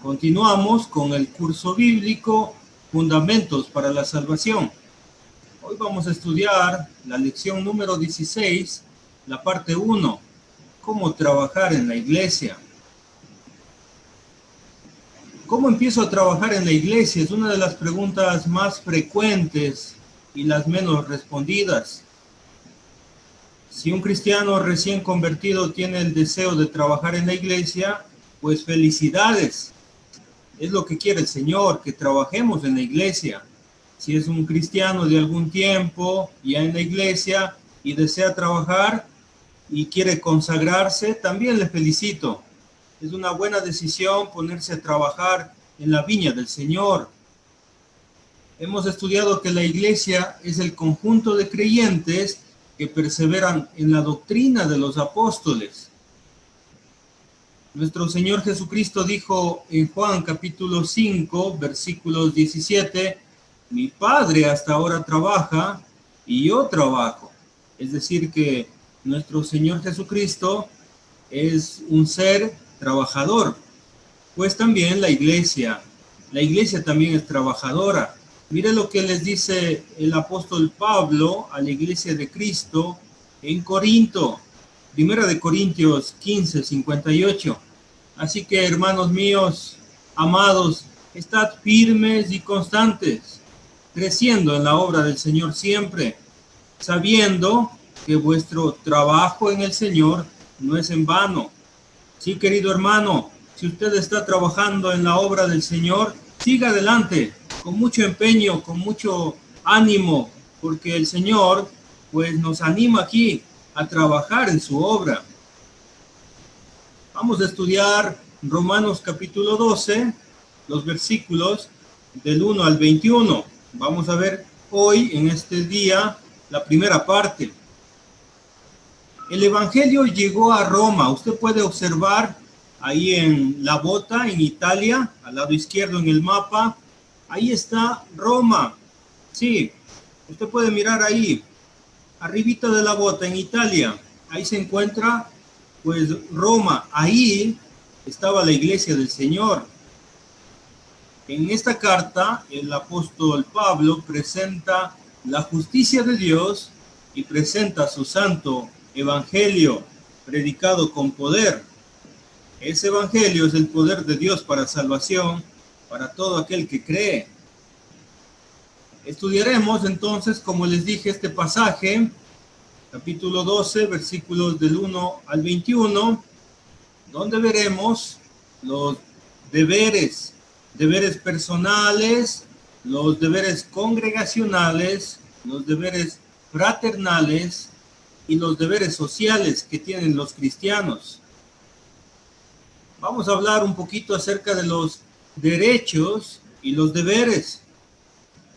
Continuamos con el curso bíblico Fundamentos para la Salvación. Hoy vamos a estudiar la lección número 16, la parte 1, cómo trabajar en la iglesia. ¿Cómo empiezo a trabajar en la iglesia? Es una de las preguntas más frecuentes y las menos respondidas. Si un cristiano recién convertido tiene el deseo de trabajar en la iglesia, pues felicidades. Es lo que quiere el Señor, que trabajemos en la iglesia. Si es un cristiano de algún tiempo ya en la iglesia y desea trabajar y quiere consagrarse, también le felicito. Es una buena decisión ponerse a trabajar en la viña del Señor. Hemos estudiado que la iglesia es el conjunto de creyentes que perseveran en la doctrina de los apóstoles. Nuestro Señor Jesucristo dijo en Juan capítulo 5, versículos 17, mi Padre hasta ahora trabaja y yo trabajo. Es decir, que nuestro Señor Jesucristo es un ser trabajador. Pues también la iglesia también es trabajadora. Mire lo que les dice el apóstol Pablo a la iglesia de Cristo en Corinto. Primera de Corintios 15, 58. Así que, hermanos míos, amados, estad firmes y constantes, creciendo en la obra del Señor siempre, sabiendo que vuestro trabajo en el Señor no es en vano. Sí, querido hermano, si usted está trabajando en la obra del Señor, siga adelante, con mucho empeño, con mucho ánimo, porque el Señor, pues, nos anima aquí a trabajar en su obra. Vamos a estudiar Romanos capítulo 12, los versículos del 1 al 21. Vamos a ver hoy, en este día, la primera parte. El Evangelio llegó a Roma. Usted puede observar ahí en la bota, en Italia, al lado izquierdo en el mapa. Ahí está Roma. Sí, usted puede mirar ahí, arribita de la bota, en Italia. Ahí se encuentra, pues, Roma. Ahí estaba la iglesia del Señor. En esta carta, el apóstol Pablo presenta la justicia de Dios y presenta su santo evangelio, predicado con poder. Ese evangelio es el poder de Dios para salvación, para todo aquel que cree. Estudiaremos entonces, como les dije, este pasaje, capítulo 12, versículos del 1 al 21, donde veremos los deberes personales, los deberes congregacionales, los deberes fraternales y los deberes sociales que tienen los cristianos. Vamos a hablar un poquito acerca de los derechos y los deberes.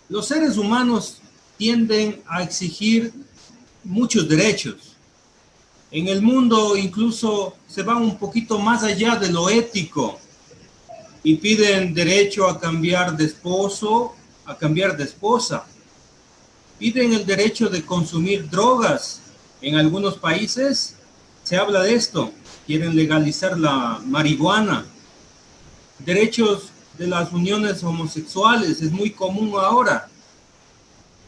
Los seres humanos tienden a exigir muchos derechos. En el mundo incluso se va un poquito más allá de lo ético y piden derecho a cambiar de esposo, a cambiar de esposa. Piden el derecho de consumir drogas. En algunos países se habla de esto. Quieren legalizar la marihuana. Derechos de las uniones homosexuales es muy común ahora.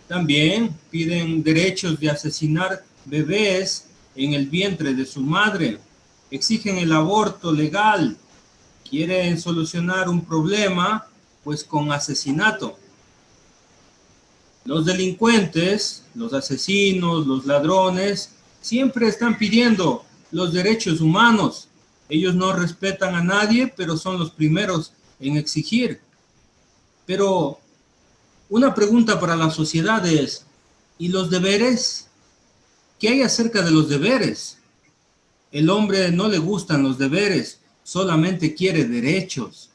También piden derechos de asesinar bebés en el vientre de su madre. Exigen el aborto legal. Quieren solucionar un problema, pues, con asesinato. Los delincuentes, los asesinos, los ladrones, siempre están pidiendo los derechos humanos. Ellos no respetan a nadie, pero son los primeros en exigir. Pero una pregunta para la sociedad es, ¿y los deberes? ¿Qué hay acerca de los deberes? El hombre no le gustan los deberes, solamente quiere derechos.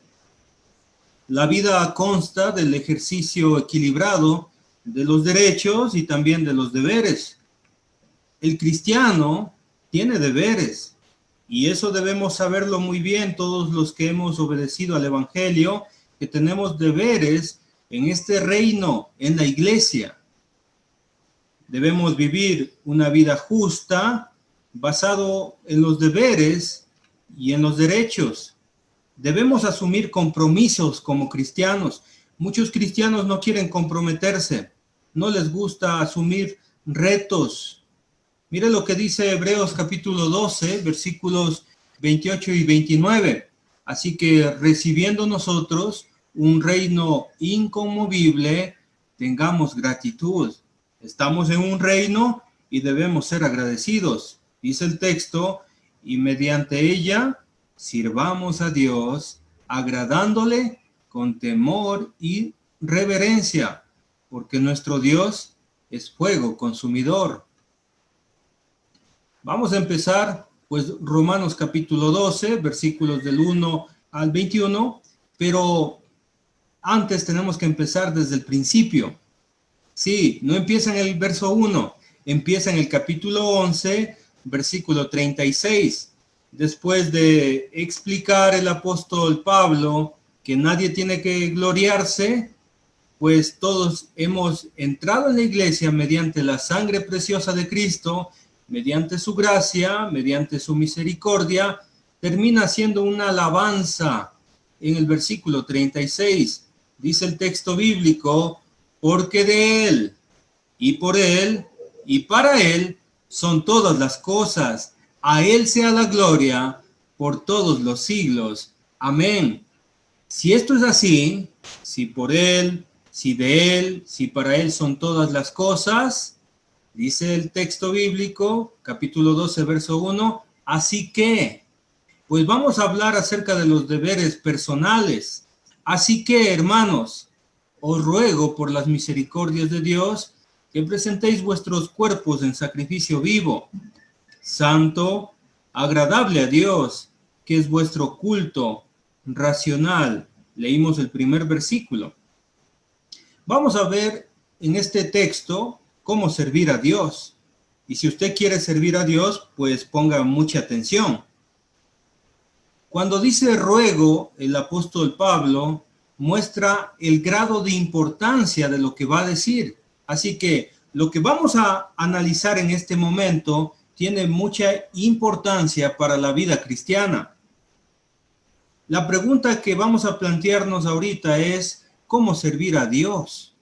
La vida consta del ejercicio equilibrado de los derechos y también de los deberes. El cristiano tiene deberes y eso debemos saberlo muy bien todos los que hemos obedecido al Evangelio, que tenemos deberes en este reino, en la iglesia. Debemos vivir una vida justa, basado en los deberes y en los derechos. Debemos asumir compromisos como cristianos. Muchos cristianos no quieren comprometerse, no les gusta asumir retos. Mire lo que dice Hebreos capítulo 12, versículos 28 y 29. Así que recibiendo nosotros un reino inconmovible, tengamos gratitud. Estamos en un reino y debemos ser agradecidos. Dice el texto, y mediante ella sirvamos a Dios, agradándole con temor y reverencia, porque nuestro Dios es fuego consumidor. Vamos a empezar, pues, Romanos capítulo 12, versículos del 1 al 21, pero antes tenemos que empezar desde el principio. Sí, no empieza en el verso 1, empieza en el capítulo 11, versículo 36. Después de explicar el apóstol Pablo que nadie tiene que gloriarse, pues todos hemos entrado en la iglesia mediante la sangre preciosa de Cristo, mediante su gracia, mediante su misericordia, termina siendo una alabanza. En el versículo 36 dice el texto bíblico, porque de Él, y por Él, y para Él son todas las cosas. A Él sea la gloria por todos los siglos. Amén. Si esto es así, si por Él, si de Él, si para Él son todas las cosas, dice el texto bíblico, capítulo 12, verso 1, así que, pues vamos a hablar acerca de los deberes personales. Así que, hermanos, os ruego por las misericordias de Dios que presentéis vuestros cuerpos en sacrificio vivo, santo, agradable a Dios, que es vuestro culto racional. Leímos el primer versículo. Vamos a ver en este texto cómo servir a Dios. Y si usted quiere servir a Dios, pues ponga mucha atención. Cuando dice ruego, el apóstol Pablo muestra el grado de importancia de lo que va a decir. Así que lo que vamos a analizar en este momento tiene mucha importancia para la vida cristiana. La pregunta que vamos a plantearnos ahorita es, ¿cómo servir a Dios?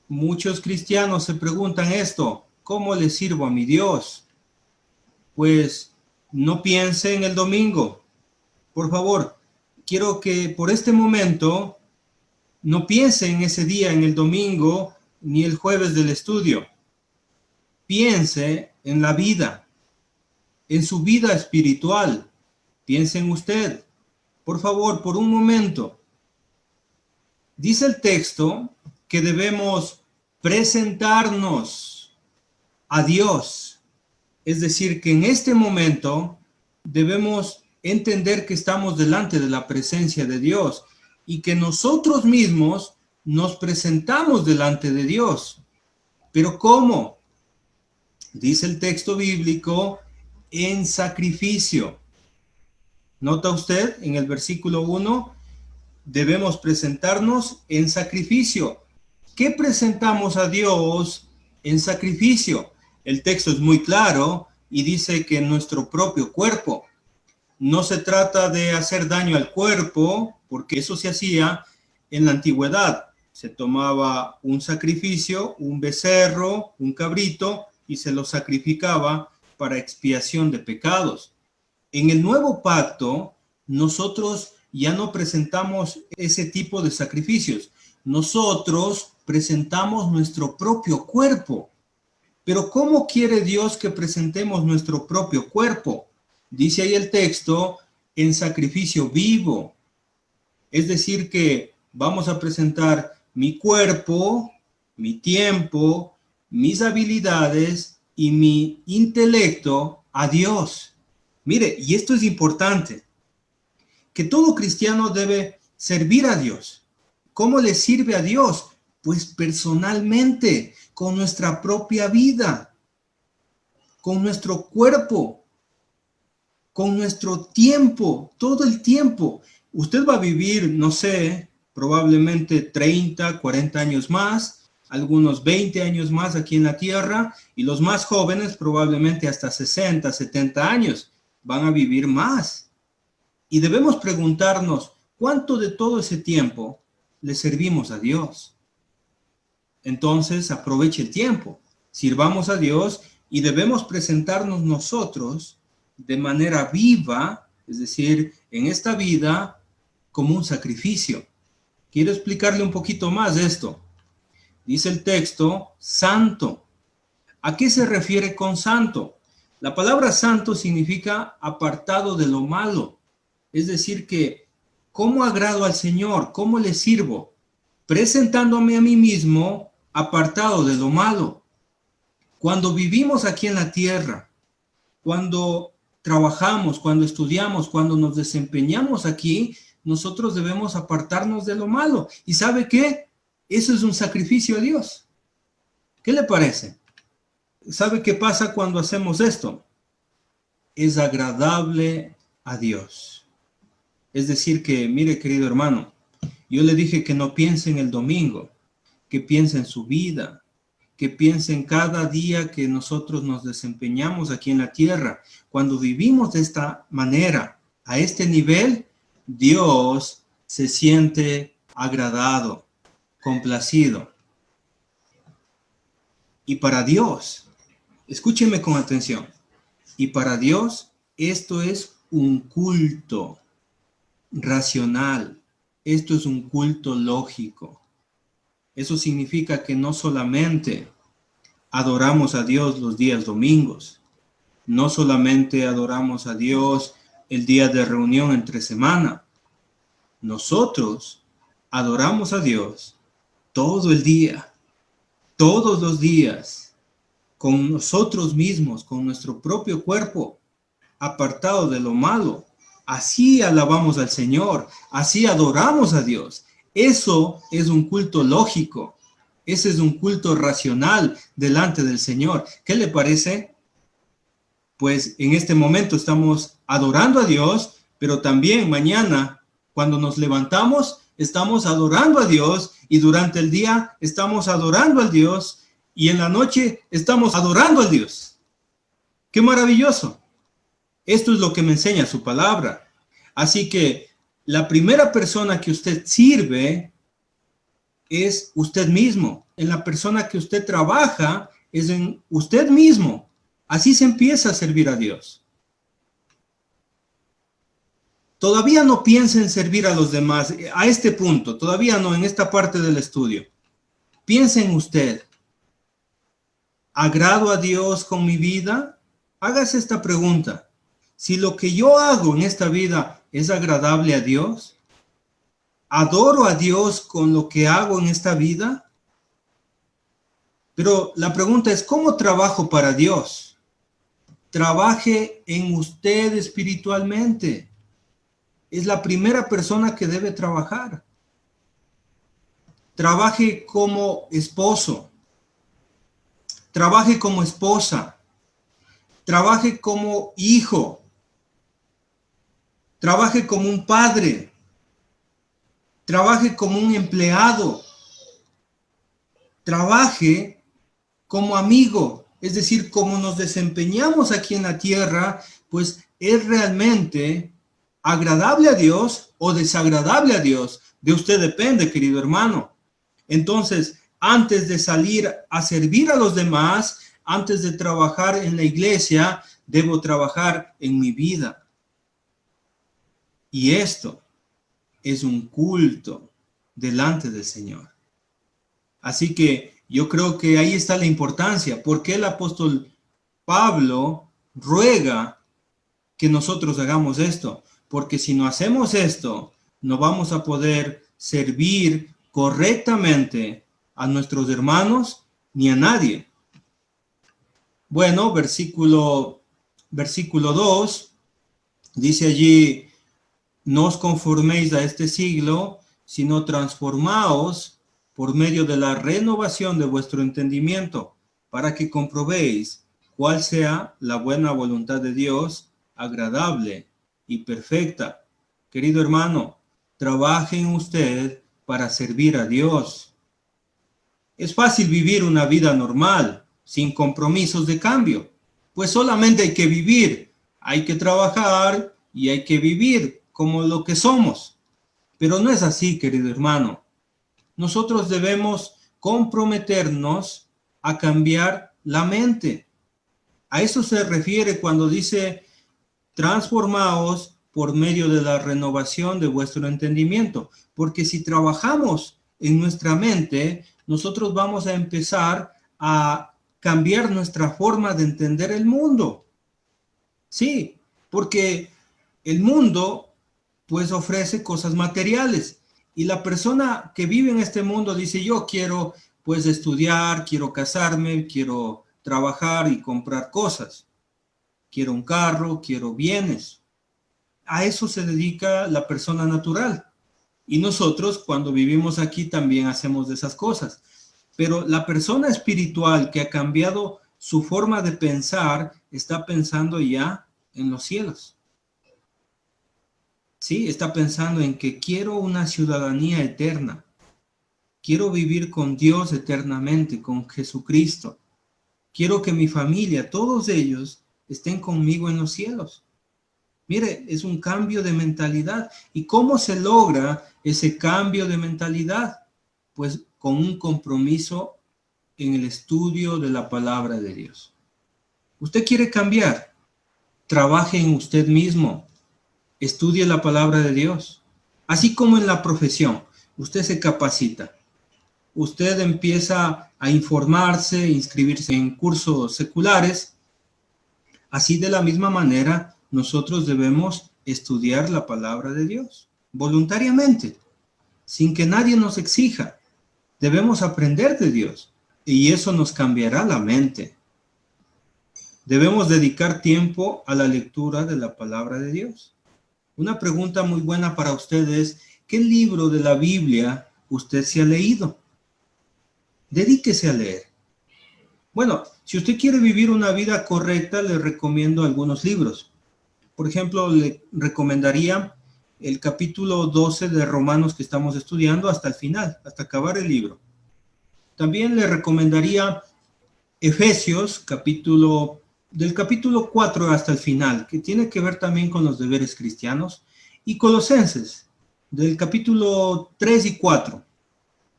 Muchos cristianos se preguntan esto, ¿cómo le sirvo a mi Dios? Pues no piense en el domingo. Por favor, quiero que por este momento no piense en ese día, en el domingo, ni el jueves del estudio. Piense en la vida, en su vida espiritual. Piense en usted. Por favor, por un momento. Dice el texto que debemos presentarnos a Dios. Es decir, que en este momento debemos entender que estamos delante de la presencia de Dios y que nosotros mismos nos presentamos delante de Dios. ¿Pero cómo? Dice el texto bíblico, en sacrificio. ¿Nota usted en el versículo 1? Debemos presentarnos en sacrificio. ¿Qué presentamos a Dios en sacrificio? El texto es muy claro y dice que nuestro propio cuerpo. No se trata de hacer daño al cuerpo, porque eso se hacía en la antigüedad. Se tomaba un sacrificio, un becerro, un cabrito, y se lo sacrificaba para expiación de pecados. En el nuevo pacto, nosotros ya no presentamos ese tipo de sacrificios. Nosotros presentamos nuestro propio cuerpo. Pero ¿cómo quiere Dios que presentemos nuestro propio cuerpo? Dice ahí el texto, en sacrificio vivo. Es decir que vamos a presentar mi cuerpo, mi tiempo, mis habilidades y mi intelecto a Dios. Mire, y esto es importante, que todo cristiano debe servir a Dios. ¿Cómo le sirve a Dios? Pues personalmente, con nuestra propia vida, con nuestro cuerpo, con nuestro tiempo, todo el tiempo. Usted va a vivir, no sé, probablemente 30, 40 años más, algunos 20 años más aquí en la tierra, y los más jóvenes probablemente hasta 60, 70 años van a vivir más. Y debemos preguntarnos, ¿cuánto de todo ese tiempo le servimos a Dios? Entonces, aproveche el tiempo, sirvamos a Dios y debemos presentarnos nosotros de manera viva, es decir, en esta vida, como un sacrificio. Quiero explicarle un poquito más esto. Dice el texto, santo. ¿A qué se refiere con santo? La palabra santo significa apartado de lo malo. Es decir que, ¿cómo agrado al Señor? ¿Cómo le sirvo? Presentándome a mí mismo apartado de lo malo. Cuando vivimos aquí en la tierra, cuando trabajamos, cuando estudiamos, cuando nos desempeñamos aquí, nosotros debemos apartarnos de lo malo. ¿Y sabe qué? Eso es un sacrificio a Dios. ¿Qué le parece? ¿Sabe qué pasa cuando hacemos esto? Es agradable a Dios. Es decir que, mire, querido hermano, yo le dije que no piense en el domingo, que piense en su vida, que piense en cada día que nosotros nos desempeñamos aquí en la tierra. Cuando vivimos de esta manera, a este nivel, Dios se siente agradado, complacido. Y para Dios, escúcheme con atención, y para Dios esto es un culto racional, esto es un culto lógico. Eso significa que no solamente adoramos a Dios los días domingos, no solamente adoramos a Dios el día de reunión entre semana, nosotros adoramos a Dios todo el día, todos los días, con nosotros mismos, con nuestro propio cuerpo, apartado de lo malo. Así alabamos al Señor, así adoramos a Dios. Eso es un culto lógico, ese es un culto racional delante del Señor. ¿Qué le parece? Pues en este momento estamos adorando a Dios, pero también mañana, cuando nos levantamos, estamos adorando a Dios, y durante el día estamos adorando a Dios, y en la noche estamos adorando a Dios. ¡Qué maravilloso! Esto es lo que me enseña su palabra. Así que la primera persona que usted sirve es usted mismo. En la persona que usted trabaja es en usted mismo. Así se empieza a servir a Dios. Todavía no piense en servir a los demás. A este punto, todavía no, en esta parte del estudio. Piense en usted. ¿Agrado a Dios con mi vida? Hágase esta pregunta. Si lo que yo hago en esta vida es agradable a Dios, ¿adoro a Dios con lo que hago en esta vida? Pero la pregunta es, ¿cómo trabajo para Dios? Trabaje en usted espiritualmente. Es la primera persona que debe trabajar. Trabaje como esposo. Trabaje como esposa. Trabaje como hijo. Trabaje como un padre. Trabaje como un empleado. Trabaje como amigo. Es decir, como nos desempeñamos aquí en la tierra, pues es realmente agradable a Dios o desagradable a Dios. De usted depende, querido hermano. Entonces, antes de salir a servir a los demás, antes de trabajar en la iglesia, debo trabajar en mi vida. Y esto es un culto delante del Señor. Así que yo creo que ahí está la importancia. ¿Por qué el apóstol Pablo ruega que nosotros hagamos esto? Porque si no hacemos esto, no vamos a poder servir correctamente a nuestros hermanos ni a nadie. Bueno, versículo 2, dice allí, no os conforméis a este siglo, sino transformaos por medio de la renovación de vuestro entendimiento, para que comprobéis cuál sea la buena voluntad de Dios, agradable y perfecta. Querido hermano, trabaje en usted para servir a Dios. Es fácil vivir una vida normal, sin compromisos de cambio, pues solamente hay que vivir, hay que trabajar y hay que vivir. como lo que somos. Pero no es así, querido hermano. Nosotros debemos comprometernos a cambiar la mente. A eso se refiere cuando dice, transformaos por medio de la renovación de vuestro entendimiento. Porque si trabajamos en nuestra mente, nosotros vamos a empezar a cambiar nuestra forma de entender el mundo. Sí, porque el mundo pues ofrece cosas materiales y la persona que vive en este mundo dice, yo quiero pues estudiar, quiero casarme, quiero trabajar y comprar cosas, quiero un carro, quiero bienes. A eso se dedica la persona natural. Y nosotros cuando vivimos aquí también hacemos de esas cosas. Pero la persona espiritual que ha cambiado su forma de pensar está pensando ya en los cielos. Sí, está pensando en que quiero una ciudadanía eterna. Quiero vivir con Dios eternamente, con Jesucristo. Quiero que mi familia, todos ellos, estén conmigo en los cielos. Mire, es un cambio de mentalidad. ¿Y cómo se logra ese cambio de mentalidad? Pues con un compromiso en el estudio de la palabra de Dios. ¿Usted quiere cambiar? Trabaje en usted mismo. Estudie la palabra de Dios. Así como en la profesión, usted se capacita. Usted empieza a informarse, inscribirse en cursos seculares. Así de la misma manera, nosotros debemos estudiar la palabra de Dios voluntariamente, sin que nadie nos exija. Debemos aprender de Dios y eso nos cambiará la mente. Debemos dedicar tiempo a la lectura de la palabra de Dios. Una pregunta muy buena para ustedes, ¿qué libro de la Biblia usted se ha leído? Dedíquese a leer. Bueno, si usted quiere vivir una vida correcta, le recomiendo algunos libros. Por ejemplo, le recomendaría el capítulo 12 de Romanos que estamos estudiando hasta el final, hasta acabar el libro. También le recomendaría Efesios, del capítulo 4 hasta el final, que tiene que ver también con los deberes cristianos, y Colosenses, del capítulo 3 y 4.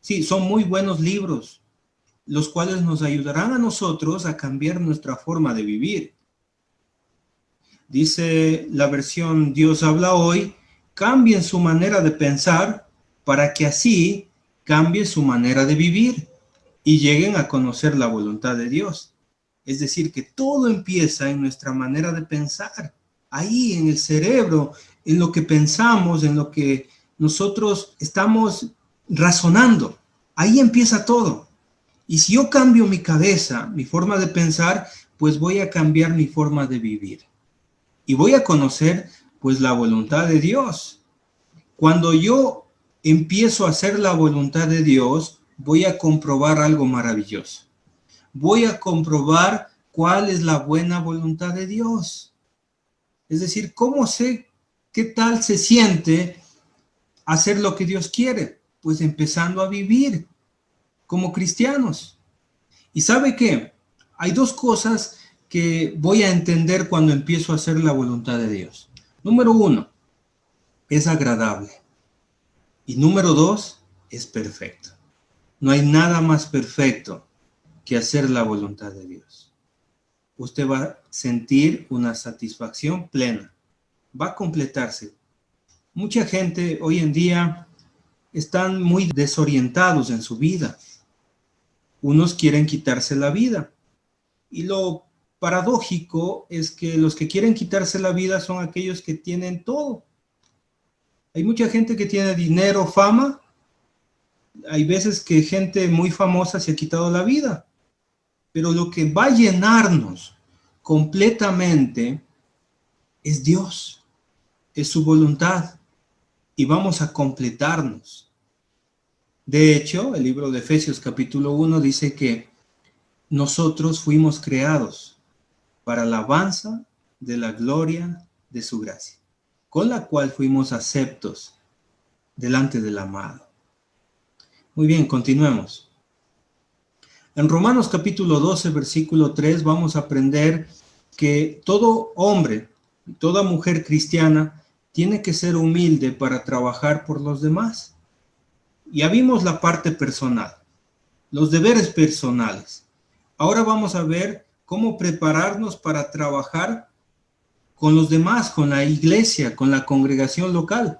Sí, son muy buenos libros, los cuales nos ayudarán a nosotros a cambiar nuestra forma de vivir. Dice la versión Dios habla hoy, cambien su manera de pensar para que así cambie su manera de vivir y lleguen a conocer la voluntad de Dios. Es decir, que todo empieza en nuestra manera de pensar, ahí en el cerebro, en lo que pensamos, en lo que nosotros estamos razonando. Ahí empieza todo. Y si yo cambio mi cabeza, mi forma de pensar, pues voy a cambiar mi forma de vivir. Y voy a conocer, pues, la voluntad de Dios. Cuando yo empiezo a hacer la voluntad de Dios, voy a comprobar algo maravilloso. Voy a comprobar cuál es la buena voluntad de Dios. Es decir, ¿cómo sé qué tal se siente hacer lo que Dios quiere? Pues empezando a vivir como cristianos. ¿Y sabe qué? Hay dos cosas que voy a entender cuando empiezo a hacer la voluntad de Dios. Número 1, es agradable. Y número 2, es perfecto. No hay nada más perfecto que hacer la voluntad de Dios. Usted va a sentir una satisfacción plena. Va a completarse. Mucha gente hoy en día están muy desorientados en su vida. Unos quieren quitarse la vida. Y lo paradójico es que los que quieren quitarse la vida son aquellos que tienen todo. Hay mucha gente que tiene dinero, fama. Hay veces que gente muy famosa se ha quitado la vida. Pero lo que va a llenarnos completamente es Dios, es su voluntad. Y vamos a completarnos. De hecho, el libro de Efesios capítulo 1 dice que nosotros fuimos creados para alabanza de la gloria de su gracia, con la cual fuimos aceptos delante del amado. Muy bien, continuemos. En Romanos capítulo 12, versículo 3, vamos a aprender que todo hombre y toda mujer cristiana tiene que ser humilde para trabajar por los demás. Ya vimos la parte personal, los deberes personales. Ahora vamos a ver cómo prepararnos para trabajar con los demás, con la iglesia, con la congregación local.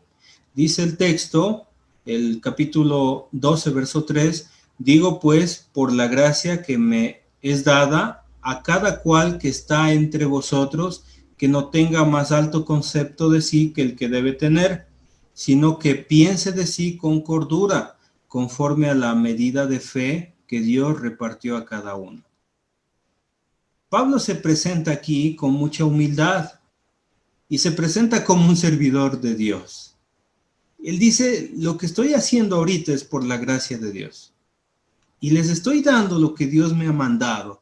Dice el texto, el capítulo 12, verso 3, digo pues, por la gracia que me es dada a cada cual que está entre vosotros, que no tenga más alto concepto de sí que el que debe tener, sino que piense de sí con cordura, conforme a la medida de fe que Dios repartió a cada uno. Pablo se presenta aquí con mucha humildad y se presenta como un servidor de Dios. Él dice, lo que estoy haciendo ahorita es por la gracia de Dios. Y les estoy dando lo que Dios me ha mandado.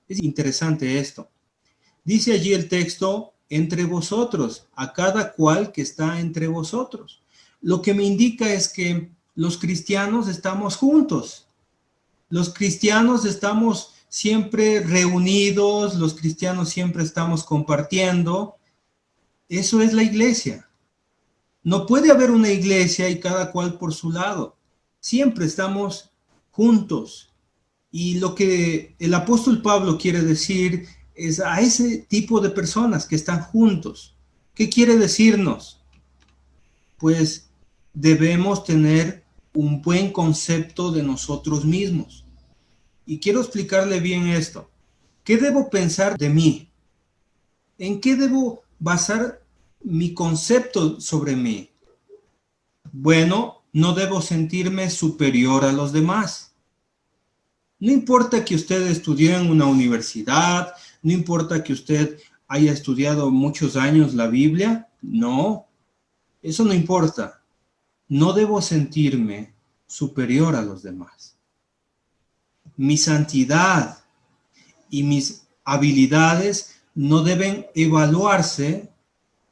Es interesante esto. Dice allí el texto, entre vosotros, a cada cual que está entre vosotros. Lo que me indica es que los cristianos estamos juntos. Los cristianos estamos siempre reunidos, los cristianos siempre estamos compartiendo. Eso es la iglesia. No puede haber una iglesia y cada cual por su lado. Siempre estamos juntos. Y lo que el apóstol Pablo quiere decir es a ese tipo de personas que están juntos. ¿Qué quiere decirnos? Pues debemos tener un buen concepto de nosotros mismos. Y quiero explicarle bien esto. ¿Qué debo pensar de mí? ¿En qué debo basar mi concepto sobre mí? Bueno, no debo sentirme superior a los demás. No importa que usted estudió en una universidad, no importa que usted haya estudiado muchos años la Biblia, no, eso no importa. No debo sentirme superior a los demás. Mi santidad y mis habilidades no deben evaluarse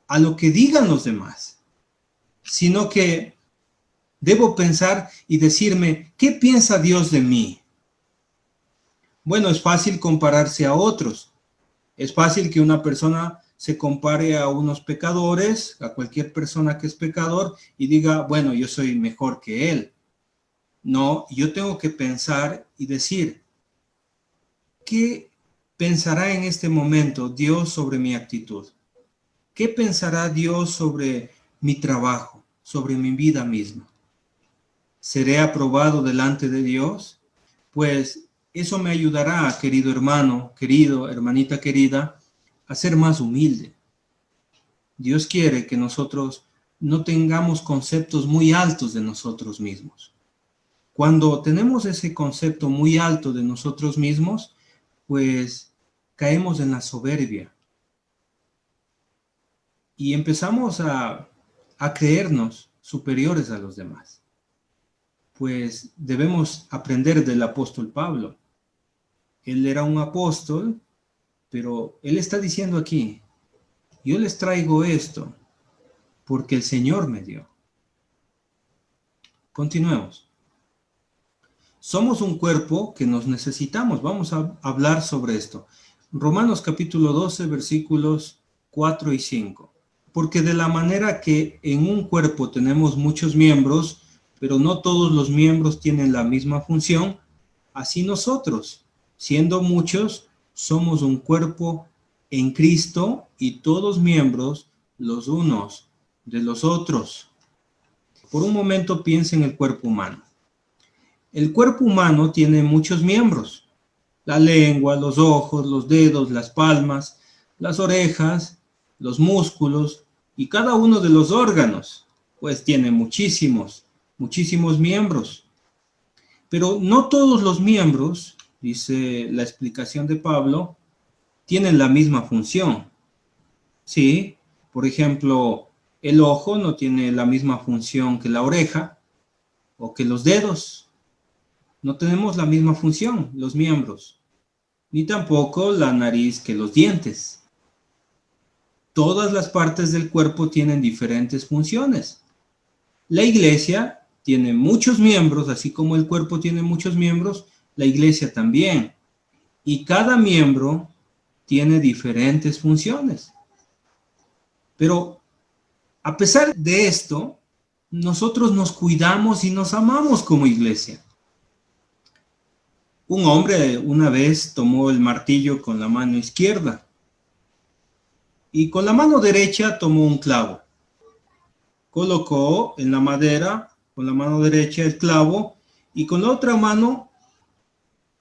a lo que digan los demás, sino que debo pensar y decirme, ¿qué piensa Dios de mí? Bueno, es fácil compararse a otros. Es fácil que una persona se compare a unos pecadores, a cualquier persona que es pecador, y diga, bueno, yo soy mejor que él. No, yo tengo que pensar y decir, ¿qué pensará en este momento Dios sobre mi actitud? ¿Qué pensará Dios sobre mi trabajo, sobre mi vida misma? ¿Seré aprobado delante de Dios? Pues eso me ayudará, querido hermano, querido, hermanita querida, a ser más humilde. Dios quiere que nosotros no tengamos conceptos muy altos de nosotros mismos. Cuando tenemos ese concepto muy alto de nosotros mismos, pues caemos en la soberbia y empezamos a creernos superiores a los demás. Pues debemos aprender del apóstol Pablo. Él era un apóstol, pero él está diciendo aquí, yo les traigo esto porque el Señor me dio. Continuemos. Somos un cuerpo que nos necesitamos. Vamos a hablar sobre esto. Romanos capítulo 12, versículos 4 y 5. Porque de la manera que en un cuerpo tenemos muchos miembros, pero no todos los miembros tienen la misma función, así nosotros, siendo muchos, somos un cuerpo en Cristo y todos miembros los unos de los otros. Por un momento piensa en el cuerpo humano. El cuerpo humano tiene muchos miembros. La lengua, los ojos, los dedos, las palmas, las orejas, los músculos y cada uno de los órganos, pues tiene muchísimos miembros. Pero no todos los miembros, dice la explicación de Pablo, tienen la misma función. Sí, por ejemplo, el ojo no tiene la misma función que la oreja o que los dedos. No tenemos la misma función, los miembros, ni tampoco la nariz que los dientes. Todas las partes del cuerpo tienen diferentes funciones. La iglesia tiene muchos miembros, así como el cuerpo tiene muchos miembros, la iglesia también. Y cada miembro tiene diferentes funciones. Pero A pesar de esto, nosotros nos cuidamos y nos amamos como iglesia. Un hombre una vez tomó el martillo con la mano izquierda y con la mano derecha tomó un clavo. Colocó en la madera con la mano derecha el clavo y con la otra mano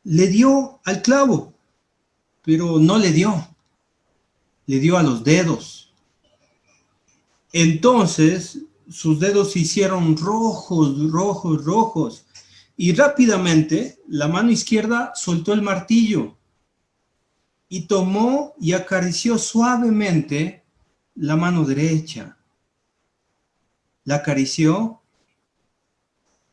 le dio al clavo, pero no le dio a los dedos. Entonces sus dedos se hicieron rojos, y rápidamente la mano izquierda soltó el martillo y tomó y acarició suavemente la mano derecha. La acarició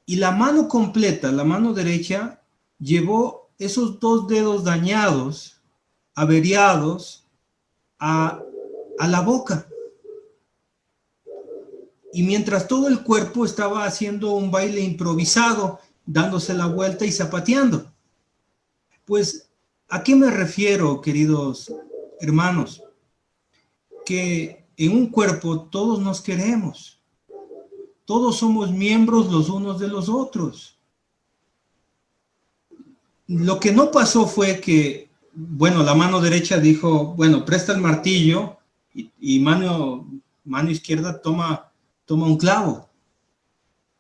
y la mano completa, la mano derecha, llevó esos dos dedos dañados, averiados, a la boca. Y mientras todo el cuerpo estaba haciendo un baile improvisado, dándose la vuelta y zapateando. Pues, ¿a qué me refiero, queridos hermanos? Que en un cuerpo todos nos queremos. Todos somos miembros los unos de los otros. Lo que no pasó fue que, bueno, la mano derecha dijo, bueno, presta el martillo y mano izquierda toma un clavo.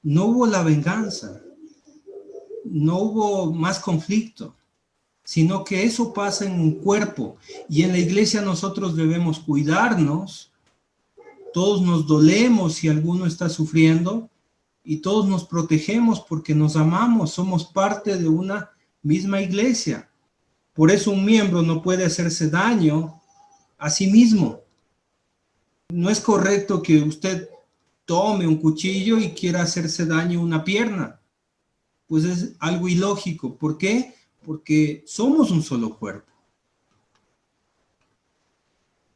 No hubo la venganza, no hubo más conflicto, sino que eso pasa en un cuerpo. Y en la iglesia nosotros debemos cuidarnos, todos nos dolemos si alguno está sufriendo y todos nos protegemos porque nos amamos, somos parte de una misma iglesia. Por eso un miembro no puede hacerse daño a sí mismo. No es correcto que usted tome un cuchillo y quiera hacerse daño a una pierna. Pues es algo ilógico. ¿Por qué? Porque somos un solo cuerpo.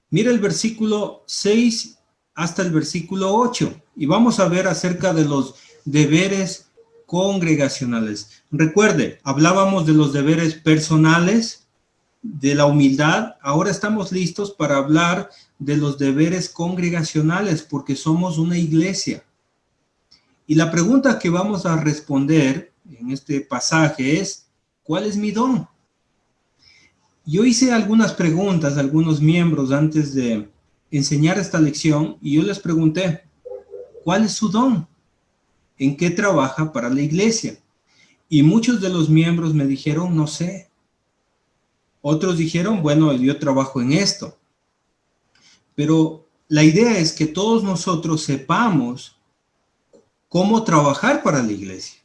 Mira el versículo 6 hasta el versículo 8 y vamos a ver acerca de los deberes congregacionales. Recuerde, hablábamos de los deberes personales, de la humildad. Ahora estamos listos para hablar de los deberes congregacionales porque somos una iglesia. Y la pregunta que vamos a responder en este pasaje es, ¿cuál es mi don? Yo hice algunas preguntas a algunos miembros antes de enseñar esta lección y yo les pregunté, ¿cuál es su don? ¿En qué trabaja para la iglesia? Y muchos de los miembros me dijeron, no sé. Otros dijeron, bueno, yo trabajo en esto. Pero la idea es que todos nosotros sepamos cómo trabajar para la iglesia,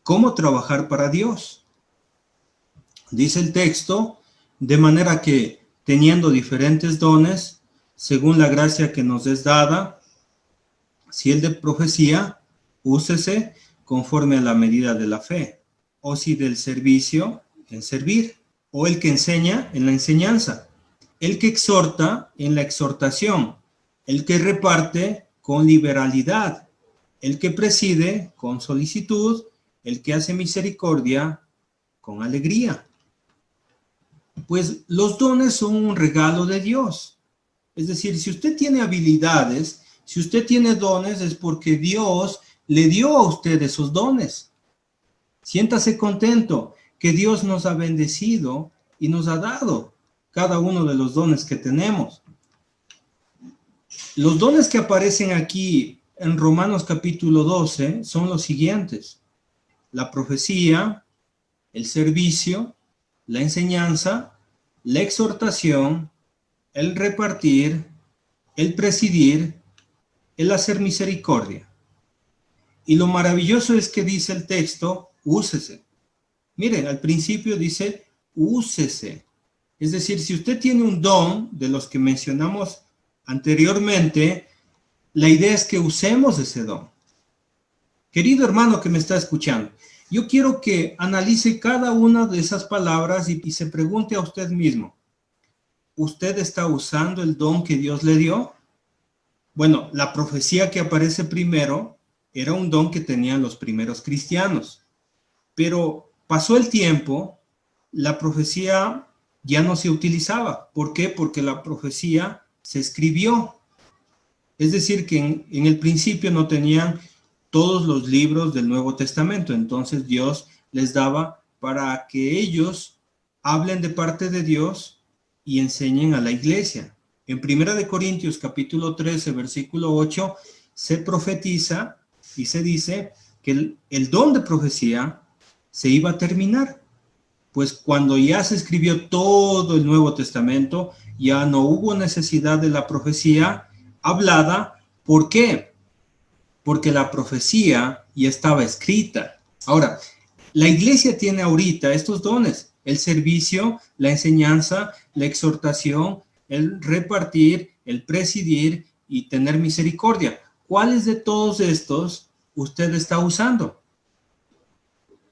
cómo trabajar para Dios. Dice el texto, de manera que teniendo diferentes dones, según la gracia que nos es dada, si el de profecía, úsese conforme a la medida de la fe, o si del servicio, en servir, o el que enseña, en la enseñanza, el que exhorta, en la exhortación, el que reparte, con liberalidad, el que preside, con solicitud, el que hace misericordia, con alegría. Pues los dones son un regalo de Dios. Es decir, si usted tiene habilidades, si usted tiene dones, es porque Dios le dio a usted esos dones. Siéntase contento que Dios nos ha bendecido y nos ha dado cada uno de los dones que tenemos. Los dones que aparecen aquí en Romanos capítulo 12 son los siguientes: la profecía, el servicio, la enseñanza, la exhortación, el repartir, el presidir, el hacer misericordia. Y lo maravilloso es que dice el texto, úsese. Miren, al principio dice, úsese. Es decir, si usted tiene un don de los que mencionamos anteriormente, la idea es que usemos ese don. Querido hermano que me está escuchando, yo quiero que analice cada una de esas palabras y se pregunte a usted mismo, ¿usted está usando el don que Dios le dio? Bueno, la profecía que aparece primero era un don que tenían los primeros cristianos, pero pasó el tiempo, la profecía ya no se utilizaba. ¿Por qué? Porque la profecía se escribió. Es decir, que en el principio no tenían todos los libros del Nuevo Testamento. Entonces Dios les daba para que ellos hablen de parte de Dios y enseñen a la iglesia. En 1 Corintios capítulo 13, versículo 8, se profetiza y se dice que el don de profecía se iba a terminar. Pues cuando ya se escribió todo el Nuevo Testamento, ya no hubo necesidad de la profecía hablada. ¿Por qué? Porque la profecía ya estaba escrita. Ahora, la iglesia tiene ahorita estos dones: el servicio, la enseñanza, la exhortación, el repartir, el presidir y tener misericordia. ¿Cuáles de todos estos usted está usando?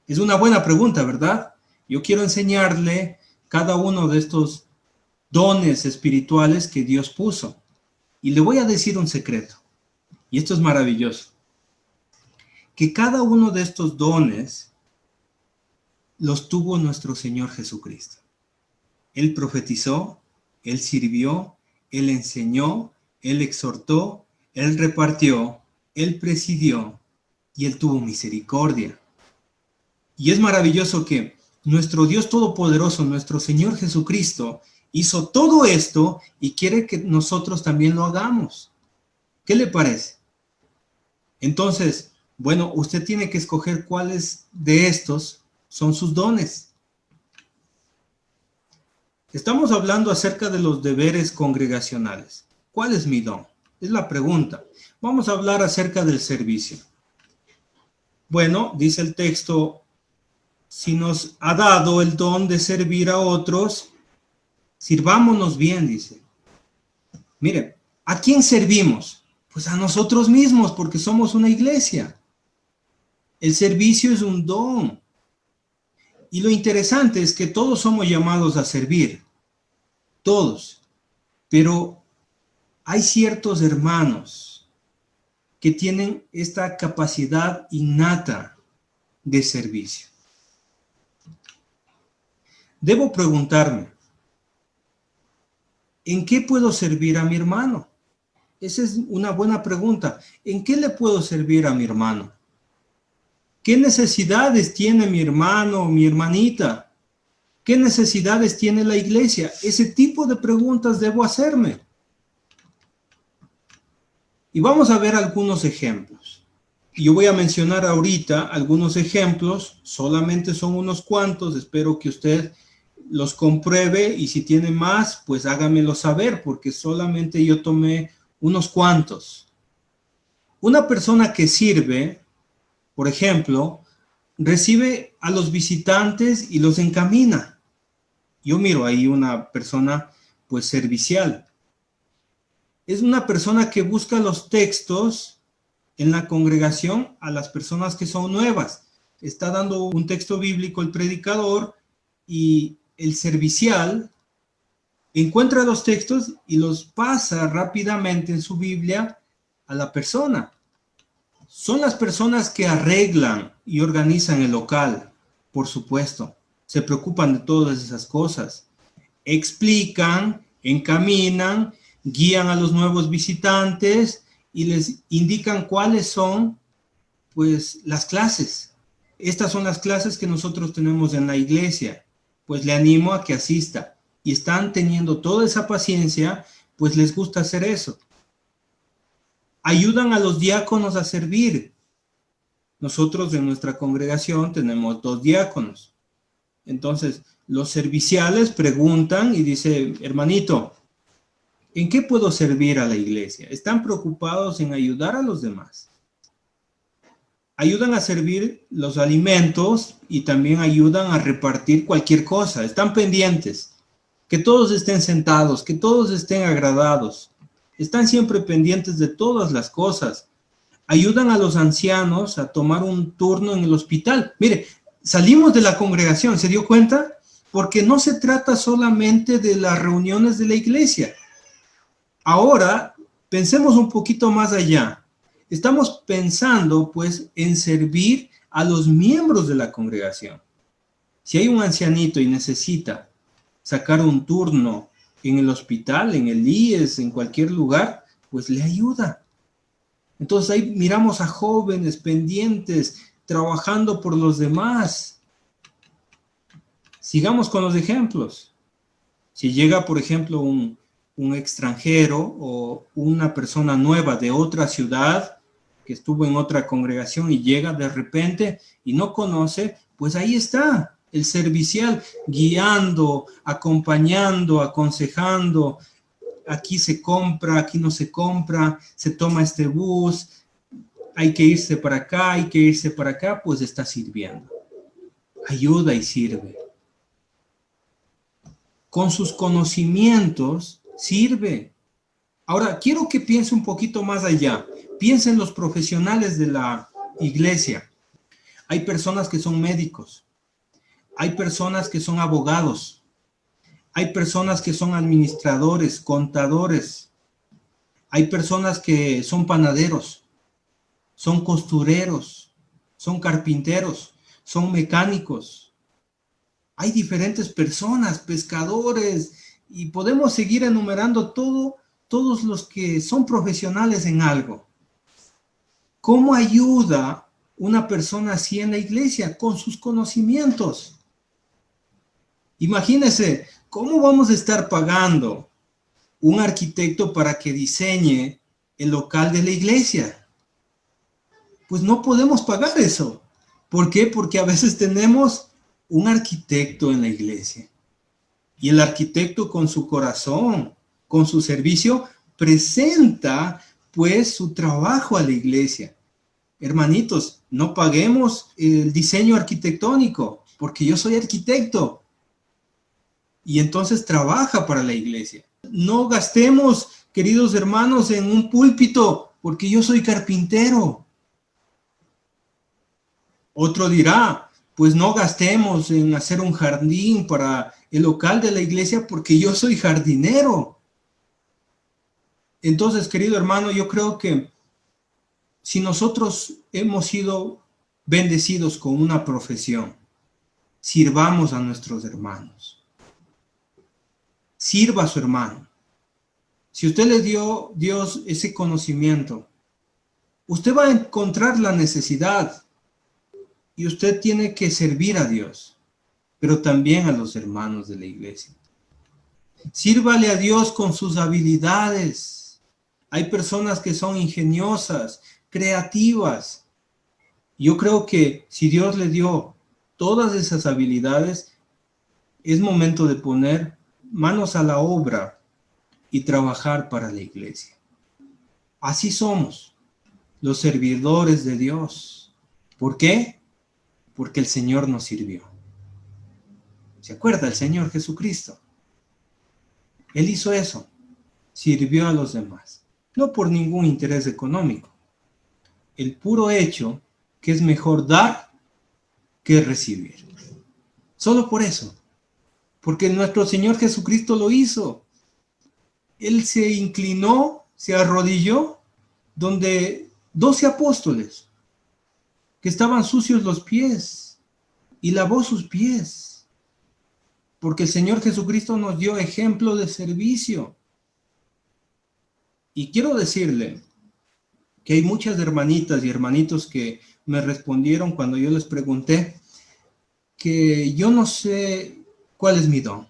Es una buena pregunta, ¿verdad? Yo quiero enseñarle cada uno de estos dones espirituales que Dios puso. Y le voy a decir un secreto, y esto es maravilloso, que cada uno de estos dones los tuvo nuestro Señor Jesucristo. Él profetizó, Él sirvió, Él enseñó, Él exhortó, Él repartió, Él presidió y Él tuvo misericordia. Y es maravilloso que nuestro Dios Todopoderoso, nuestro Señor Jesucristo, hizo todo esto y quiere que nosotros también lo hagamos. ¿Qué le parece? Entonces, bueno, usted tiene que escoger cuáles de estos son sus dones. Estamos hablando acerca de los deberes congregacionales. ¿Cuál es mi don? Es la pregunta. Vamos a hablar acerca del servicio. Bueno, dice el texto, si nos ha dado el don de servir a otros, sirvámonos bien, dice. Mire, ¿a quién servimos? Pues a nosotros mismos, porque somos una iglesia. El servicio es un don. Y lo interesante es que todos somos llamados a servir. Todos. Pero hay ciertos hermanos que tienen esta capacidad innata de servicio. Debo preguntarme, ¿en qué puedo servir a mi hermano? Esa es una buena pregunta. ¿En qué le puedo servir a mi hermano? ¿Qué necesidades tiene mi hermano o mi hermanita? ¿Qué necesidades tiene la iglesia? Ese tipo de preguntas debo hacerme. Y vamos a ver algunos ejemplos. Yo voy a mencionar ahorita algunos ejemplos, solamente son unos cuantos, espero que usted los compruebe y si tiene más, pues hágamelo saber, porque solamente yo tomé unos cuantos. Una persona que sirve, por ejemplo, recibe a los visitantes y los encamina. Yo miro ahí una persona pues servicial. Es una persona que busca los textos en la congregación a las personas que son nuevas. Está dando un texto bíblico el predicador y el servicial encuentra los textos y los pasa rápidamente en su Biblia a la persona. Son las personas que arreglan y organizan el local, por supuesto. Se preocupan de todas esas cosas. Explican, encaminan, guían a los nuevos visitantes y les indican cuáles son, pues, las clases. Estas son las clases que nosotros tenemos en la iglesia. Pues le animo a que asista. Y están teniendo toda esa paciencia, pues les gusta hacer eso. Ayudan a los diáconos a servir. Nosotros en nuestra congregación tenemos 2 diáconos. Entonces, los serviciales preguntan y dicen, hermanito, ¿en qué puedo servir a la iglesia? Están preocupados en ayudar a los demás. Ayudan a servir los alimentos y también ayudan a repartir cualquier cosa. Están pendientes. Que todos estén sentados, que todos estén agradados. Están siempre pendientes de todas las cosas. Ayudan a los ancianos a tomar un turno en el hospital. Mire, salimos de la congregación, ¿se dio cuenta? Porque no se trata solamente de las reuniones de la iglesia. Ahora, pensemos un poquito más allá. Estamos pensando, pues, en servir a los miembros de la congregación. Si hay un ancianito y necesita sacar un turno en el hospital, en el IES, en cualquier lugar, pues le ayuda. Entonces ahí miramos a jóvenes pendientes, trabajando por los demás. Sigamos con los ejemplos. Si llega, por ejemplo, un extranjero o una persona nueva de otra ciudad que estuvo en otra congregación y llega de repente y no conoce, pues ahí está el servicial guiando, acompañando, aconsejando. Aquí se compra, aquí no se compra, se toma este bus, hay que irse para acá, hay que irse para acá, pues está sirviendo. Ayuda y sirve. Con sus conocimientos sirve. Ahora, quiero que piense un poquito más allá. Piensa en los profesionales de la iglesia. Hay personas que son médicos. Hay personas que son abogados. Hay personas que son administradores, contadores. Hay personas que son panaderos, son costureros, son carpinteros, son mecánicos. Hay diferentes personas, pescadores, y podemos seguir enumerando todos los que son profesionales en algo. ¿Cómo ayuda una persona así en la iglesia? Con sus conocimientos. Imagínense, ¿cómo vamos a estar pagando un arquitecto para que diseñe el local de la iglesia? Pues no podemos pagar eso. ¿Por qué? Porque a veces tenemos un arquitecto en la iglesia. Y el arquitecto con su corazón, con su servicio, presenta pues su trabajo a la iglesia. Hermanitos, no paguemos el diseño arquitectónico, porque yo soy arquitecto. Y entonces trabaja para la iglesia. No gastemos, queridos hermanos, en un púlpito, porque yo soy carpintero. Otro dirá, pues no gastemos en hacer un jardín para el local de la iglesia, porque yo soy jardinero. Entonces, querido hermano, yo creo que si nosotros hemos sido bendecidos con una profesión, sirvamos a nuestros hermanos. Sirva a su hermano. Si usted le dio Dios ese conocimiento, usted va a encontrar la necesidad y usted tiene que servir a Dios, pero también a los hermanos de la iglesia. Sírvale a Dios con sus habilidades. Hay personas que son ingeniosas, creativas. Yo creo que si Dios le dio todas esas habilidades, es momento de poner manos a la obra y trabajar para la iglesia. Así somos, los servidores de Dios. ¿Por qué? Porque el Señor nos sirvió. ¿Se acuerda el Señor Jesucristo? Él hizo eso, sirvió a los demás, no por ningún interés económico. El puro hecho que es mejor dar que recibir. Solo por eso, porque nuestro Señor Jesucristo lo hizo. Él se inclinó, se arrodilló, donde 12 apóstoles, que estaban sucios los pies, y lavó sus pies. Porque el Señor Jesucristo nos dio ejemplo de servicio. Y quiero decirle que hay muchas hermanitas y hermanitos que me respondieron cuando yo les pregunté que yo no sé cuál es mi don,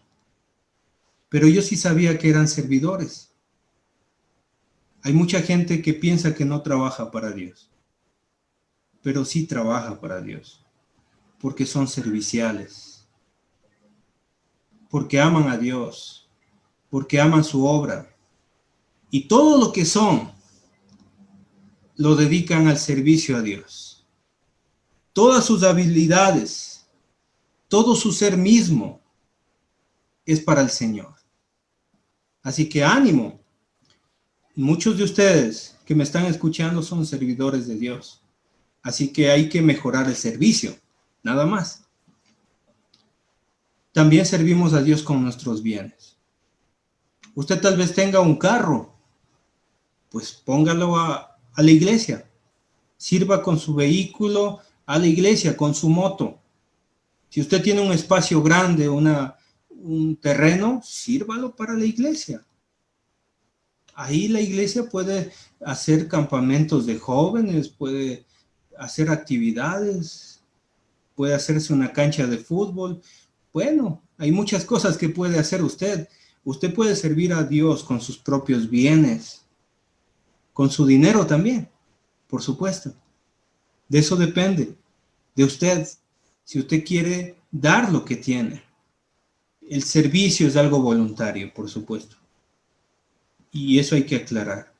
pero yo sí sabía que eran servidores. Hay mucha gente que piensa que no trabaja para Dios, pero sí trabaja para Dios, porque son serviciales, porque aman a Dios, porque aman su obra, y todo lo que son, lo dedican al servicio a Dios. Todas sus habilidades, todo su ser mismo, es para el Señor. Así que ánimo. Muchos de ustedes que me están escuchando son servidores de Dios. Así que hay que mejorar el servicio, nada más. También servimos a Dios con nuestros bienes. Usted tal vez tenga un carro, pues póngalo a la iglesia. Sirva con su vehículo a la iglesia, con su moto. Si usted tiene un espacio grande, un terreno, sírvalo para la iglesia. ahí la iglesia puede hacer campamentos de jóvenes, puede hacer actividades, puede hacerse una cancha de fútbol. Bueno, hay muchas cosas que puede hacer usted. Usted puede servir a Dios con sus propios bienes, con su dinero también, por supuesto. De eso depende, de usted, si usted quiere dar lo que tiene. El servicio es algo voluntario, por supuesto. Y eso hay que aclarar.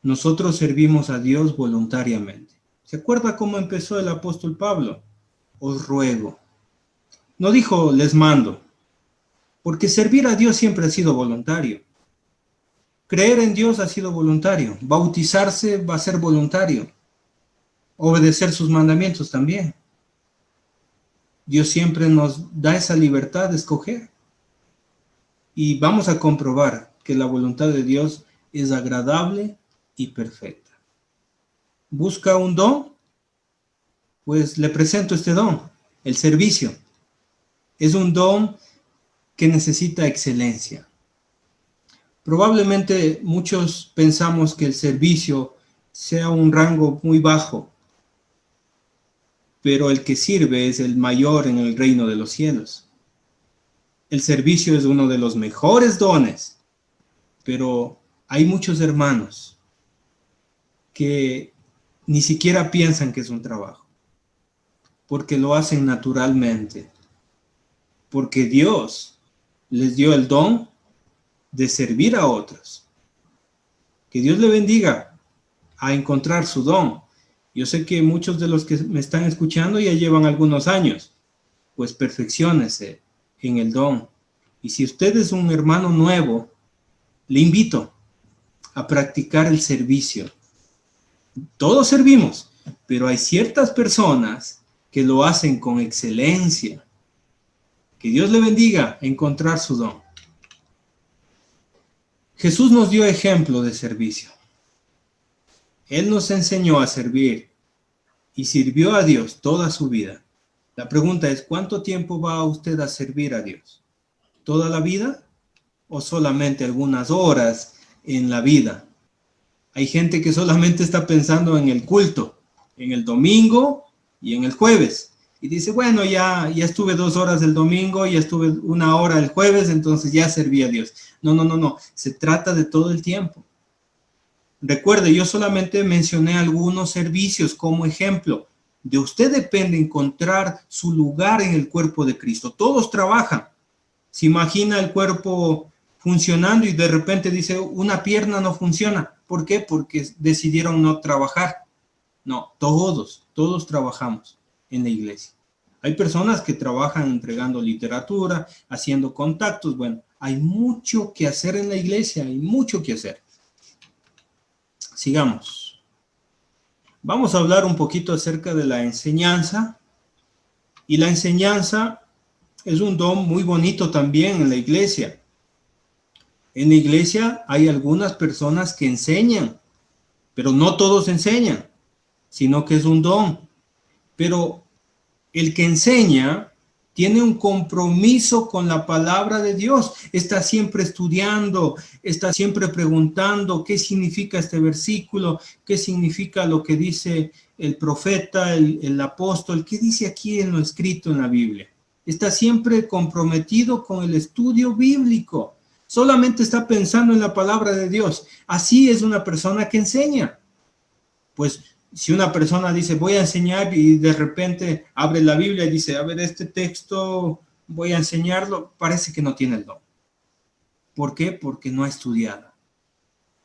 Nosotros servimos a Dios voluntariamente. ¿Se acuerda cómo empezó el apóstol Pablo? Os ruego. No dijo les mando, porque servir a Dios siempre ha sido voluntario. Creer en Dios ha sido voluntario. Bautizarse va a ser voluntario. Obedecer sus mandamientos también. Dios siempre nos da esa libertad de escoger. Y vamos a comprobar que la voluntad de Dios es agradable y perfecta. ¿Busca un don? Pues le presento este don, el servicio. Es un don que necesita excelencia. Probablemente muchos pensamos que el servicio sea un rango muy bajo, pero el que sirve es el mayor en el reino de los cielos. El servicio es uno de los mejores dones, pero hay muchos hermanos que ni siquiera piensan que es un trabajo, porque lo hacen naturalmente, porque Dios les dio el don de servir a otros. Que Dios le bendiga a encontrar su don. Yo sé que muchos de los que me están escuchando ya llevan algunos años, pues perfecciónese en el don. Y si usted es un hermano nuevo, le invito a practicar el servicio. Todos servimos, pero hay ciertas personas que lo hacen con excelencia. Que Dios le bendiga a encontrar su don. Jesús nos dio ejemplo de servicio. Él nos enseñó a servir y sirvió a Dios toda su vida. La pregunta es, ¿cuánto tiempo va usted a servir a Dios? ¿Toda la vida o solamente algunas horas en la vida? Hay gente que solamente está pensando en el culto, en el domingo y en el jueves. Y dice, bueno, ya estuve 2 horas el domingo, ya estuve 1 hora el jueves, entonces ya serví a Dios. No. Se trata de todo el tiempo. Recuerde, yo solamente mencioné algunos servicios como ejemplo. De usted depende encontrar su lugar en el cuerpo de Cristo. Todos trabajan. Se imagina el cuerpo funcionando y de repente dice, una pierna no funciona. ¿Por qué? Porque decidieron no trabajar. No, todos trabajamos en la iglesia. Hay personas que trabajan entregando literatura, haciendo contactos. Bueno, hay mucho que hacer en la iglesia, hay mucho que hacer. Sigamos. Vamos a hablar un poquito acerca de la enseñanza. Y la enseñanza es un don muy bonito también en la iglesia. En la iglesia hay algunas personas que enseñan, pero no todos enseñan, sino que es un don. Pero el que enseña tiene un compromiso con la palabra de Dios. Está siempre estudiando, está siempre preguntando qué significa este versículo, qué significa lo que dice el profeta, el apóstol, qué dice aquí en lo escrito en la Biblia. Está siempre comprometido con el estudio bíblico. Solamente está pensando en la palabra de Dios. Así es una persona que enseña. Pues si una persona dice, voy a enseñar y de repente abre la Biblia y dice, a ver, este texto voy a enseñarlo, parece que no tiene el don. ¿Por qué? Porque no ha estudiado.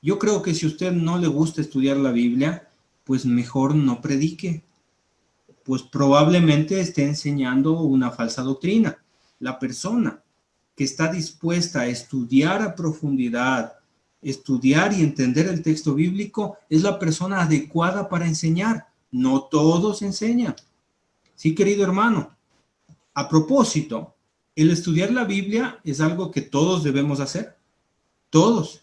Yo creo que si a usted no le gusta estudiar la Biblia, pues mejor no predique. Pues probablemente esté enseñando una falsa doctrina. La persona que está dispuesta a estudiar a profundidad, estudiar y entender el texto bíblico, es la persona adecuada para enseñar. No todos enseñan. Sí, querido hermano. A propósito, el estudiar la Biblia es algo que todos debemos hacer. Todos.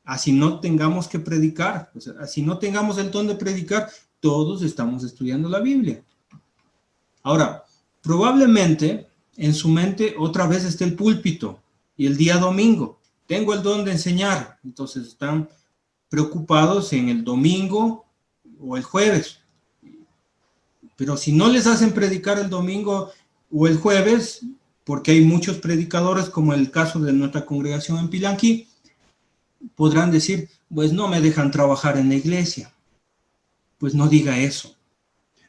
Así no tengamos que predicar. O sea, así no tengamos el don de predicar, todos estamos estudiando la Biblia. Ahora, probablemente en su mente otra vez esté el púlpito y el día domingo. tengo el don de enseñar. Entonces están preocupados en el domingo o el jueves. Pero si no les hacen predicar el domingo o el jueves, porque hay muchos predicadores, como el caso de nuestra congregación en Pilanqui, podrán decir, pues no me dejan trabajar en la iglesia. Pues no diga eso.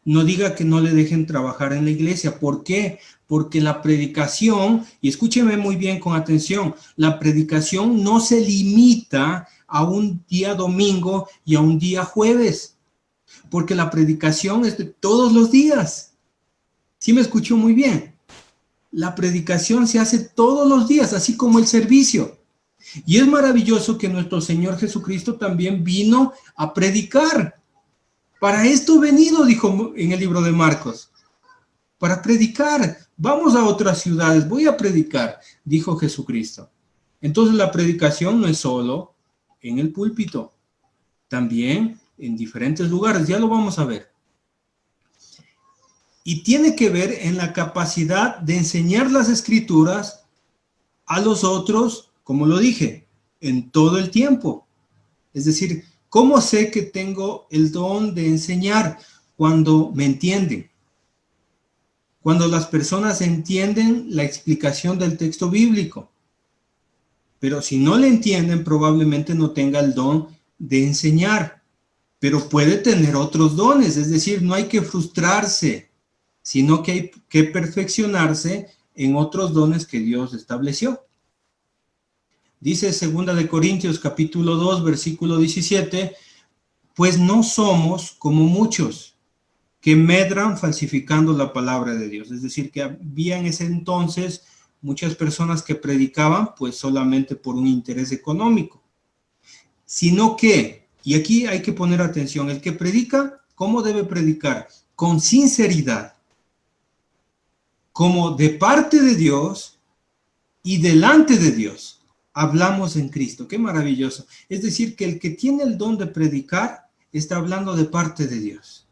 No diga que no le dejen trabajar en la iglesia. ¿Por qué? Porque la predicación, y escúcheme muy bien con atención, la predicación no se limita a un día domingo y a un día jueves, porque la predicación es de todos los días. ¿Sí me escuchó muy bien? La predicación se hace todos los días, así como el servicio. Y es maravilloso que nuestro Señor Jesucristo también vino a predicar. Para esto he venido, dijo en el libro de Marcos, para predicar. Vamos a otras ciudades, voy a predicar, dijo Jesucristo. Entonces la predicación no es solo en el púlpito, también en diferentes lugares, ya lo vamos a ver. Y tiene que ver en la capacidad de enseñar las escrituras a los otros, como lo dije, en todo el tiempo. Es decir, ¿cómo sé que tengo el don de enseñar? Cuando me entienden. Cuando las personas entienden la explicación del texto bíblico. Pero si no le entienden, probablemente no tenga el don de enseñar. Pero puede tener otros dones, es decir, no hay que frustrarse, sino que hay que perfeccionarse en otros dones que Dios estableció. Dice 2 de Corintios capítulo 2, versículo 17, pues no somos como muchos que medran falsificando la palabra de Dios. Es decir, que había en ese entonces muchas personas que predicaban pues solamente por un interés económico. Sino que, y aquí hay que poner atención, el que predica, ¿cómo debe predicar? Con sinceridad, como de parte de Dios y delante de Dios. Hablamos en Cristo. Qué maravilloso. Es decir, que el que tiene el don de predicar está hablando de parte de Dios.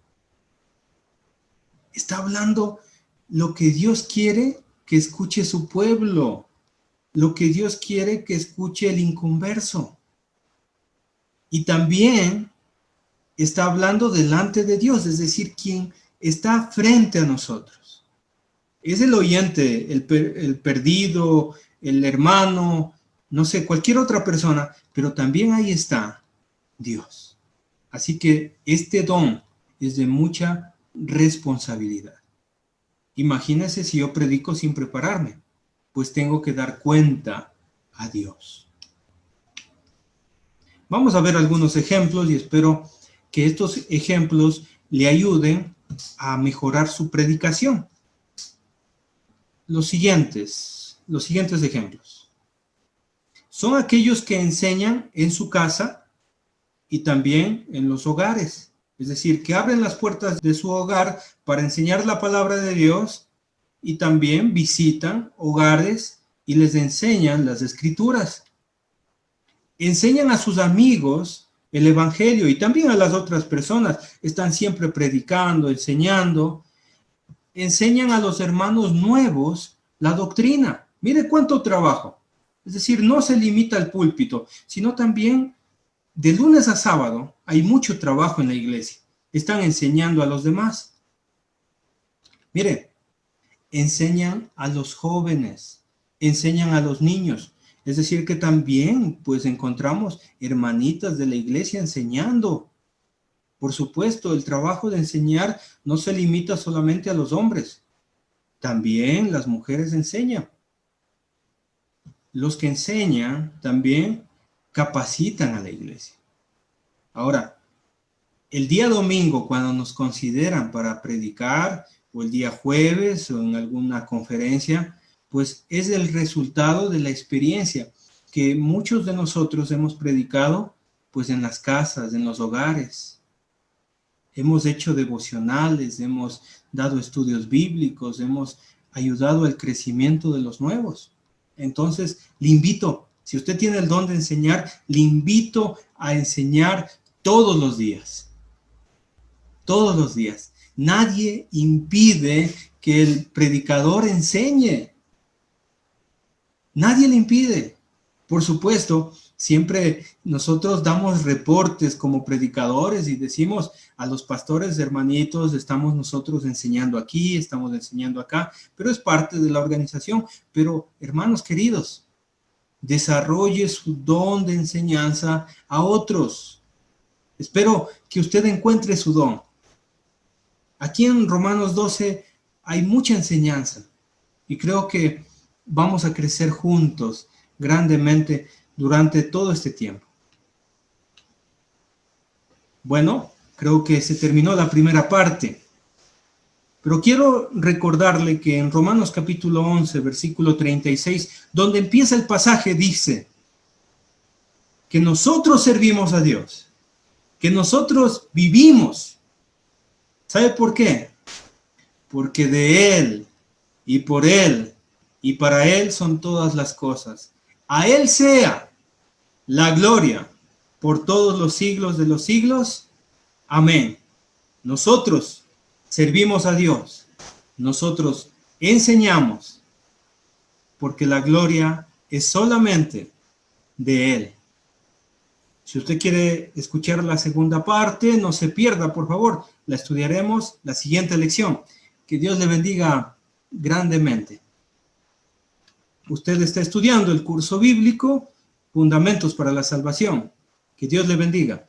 Está hablando lo que Dios quiere que escuche su pueblo, lo que Dios quiere que escuche el inconverso. Y también está hablando delante de Dios, es decir, quien está frente a nosotros. Es el oyente, el perdido, el hermano, no sé, cualquier otra persona, pero también ahí está Dios. Así que este don es de mucha responsabilidad. Imagínense si yo predico sin prepararme, pues tengo que dar cuenta a Dios. Vamos a ver algunos ejemplos y espero que estos ejemplos le ayuden a mejorar su predicación. Los siguientes ejemplos son aquellos que enseñan en su casa y también en los hogares. Es decir, que abren las puertas de su hogar para enseñar la palabra de Dios y también visitan hogares y les enseñan las escrituras. Enseñan a sus amigos el evangelio y también a las otras personas. Están siempre predicando, enseñando. Enseñan a los hermanos nuevos la doctrina. Mire cuánto trabajo. Es decir, no se limita al púlpito, sino también de lunes a sábado hay mucho trabajo en la iglesia. Están enseñando a los demás. Mire, enseñan a los jóvenes, enseñan a los niños. Es decir, que también pues encontramos hermanitas de la iglesia enseñando. Por supuesto, el trabajo de enseñar no se limita solamente a los hombres. También las mujeres enseñan. Los que enseñan también capacitan a la iglesia. Ahora, el día domingo, cuando nos consideran para predicar, o el día jueves, o en alguna conferencia, pues es el resultado de la experiencia que muchos de nosotros hemos predicado, pues en las casas, en los hogares. Hemos hecho devocionales, hemos dado estudios bíblicos, hemos ayudado al crecimiento de los nuevos. Entonces, le invito, si usted tiene el don de enseñar, le invito a enseñar todos los días. Todos los días. Nadie impide que el predicador enseñe. Nadie le impide. Por supuesto, siempre nosotros damos reportes como predicadores y decimos a los pastores, hermanitos, estamos nosotros enseñando aquí, estamos enseñando acá, pero es parte de la organización. Pero, hermanos queridos, desarrolle su don de enseñanza a otros. Espero que usted encuentre su don. Aquí en Romanos 12 hay mucha enseñanza y creo que vamos a crecer juntos grandemente durante todo este tiempo. Bueno, creo que se terminó la primera parte, pero quiero recordarle que en Romanos capítulo 11, versículo 36, donde empieza el pasaje, dice que nosotros servimos a Dios, que nosotros vivimos. ¿Sabe por qué? Porque de Él y por Él y para Él son todas las cosas. A Él sea la gloria por todos los siglos de los siglos. Amén. Nosotros servimos a Dios. Nosotros enseñamos porque la gloria es solamente de Él. Si usted quiere escuchar la segunda parte, no se pierda, por favor. La estudiaremos la siguiente lección. Que Dios le bendiga grandemente. Usted está estudiando el curso bíblico Fundamentos para la Salvación. Que Dios le bendiga.